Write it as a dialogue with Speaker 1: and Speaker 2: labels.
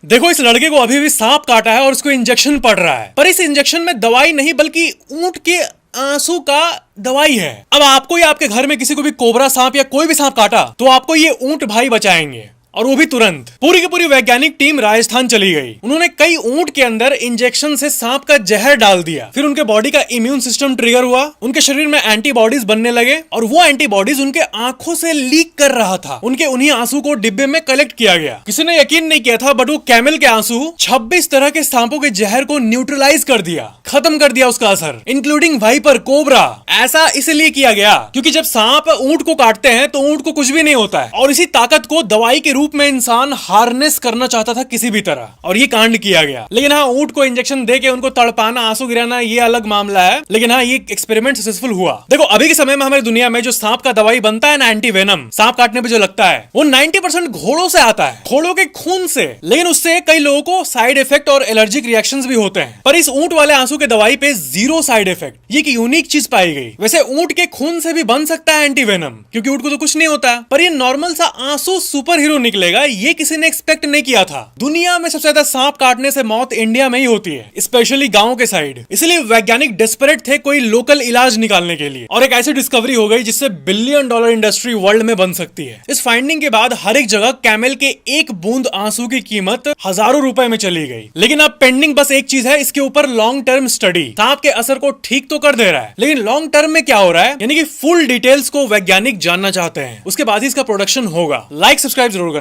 Speaker 1: देखो इस लड़के को अभी भी सांप काटा है और उसको इंजेक्शन पड़ रहा है, पर इस इंजेक्शन में दवाई नहीं बल्कि ऊंट के आंसू का दवाई है। अब आपको या आपके घर में किसी को भी कोबरा सांप या कोई भी सांप काटा तो आपको ये ऊंट भाई बचाएंगे, और वो भी तुरंत। पूरी की पूरी वैज्ञानिक टीम राजस्थान चली गई। उन्होंने कई ऊंट के अंदर इंजेक्शन से सांप का जहर डाल दिया। फिर उनके बॉडी का इम्यून सिस्टम ट्रिगर हुआ, उनके शरीर में एंटीबॉडीज बनने लगे और वो एंटीबॉडीज उनके आंखों से लीक कर रहा था। उनके उन्हीं आंसू को डिब्बे में कलेक्ट किया गया। किसी ने यकीन नहीं किया था, बट वो कैमल के आंसू 26 तरह के सांपों के जहर को न्यूट्रलाइज कर दिया, खत्म कर दिया उसका असर, इंक्लूडिंग वाइपर, कोबरा। ऐसा इसलिए किया गया क्योंकि जब सांप ऊंट को काटते हैं तो ऊंट को कुछ भी नहीं होता है, और इसी ताकत को दवाई के रूप में इंसान हार्नेस करना चाहता था किसी भी तरह, और ये कांड किया गया। लेकिन हाँ, ऊंट को इंजेक्शन देके उनको तड़पाना, आंसू गिराना, ये अलग मामला है। लेकिन हाँ, ये एक्सपेरिमेंट सक्सेसफुल हुआ। देखो अभी के समय में हमारी दुनिया में जो सांप का दवाई बनता है ना, एंटी वेनम, सांप काटने पे जो लगता है, वो 90% घोड़ों से आता है, घोड़ों के खून से। लेकिन उससे कई लोगों को साइड इफेक्ट और एलर्जिक रिएक्शंस भी होते हैं। पर इस ऊंट वाले आंसू के दवाई पे 0 साइड इफेक्ट, ये एक यूनिक चीज पाई गई। वैसे ऊंट के खून से भी बन सकता है एंटी वेनम, क्योंकि ऊंट को तो कुछ नहीं होता, पर ये नॉर्मल सा आंसू सुपर हीरो निकलेगा, ये किसी ने एक्सपेक्ट नहीं किया था। दुनिया में सबसे ज्यादा सांप काटने से मौत इंडिया में ही होती है, स्पेशली गांव के साइड। इसलिए वैज्ञानिक डेस्परेट थे कोई लोकल इलाज निकालने के लिए, और एक ऐसी डिस्कवरी हो गई जिससे $1 बिलियन इंडस्ट्री वर्ल्ड में बन सकती है। इस फाइंडिंग के बाद हर एक जगह कैमल के एक बूंद आंसू की कीमत हजारों रुपए में चली गई। लेकिन अब पेंडिंग बस एक चीज है, इसके ऊपर लॉन्ग टर्म स्टडी। सांप के असर को ठीक तो कर दे रहा है, लेकिन लॉन्ग टर्म में क्या हो रहा है, यानी कि फुल डिटेल्स को वैज्ञानिक जानना चाहते हैं। उसके बाद ही इसका प्रोडक्शन होगा। लाइक सब्सक्राइब जरूर करना।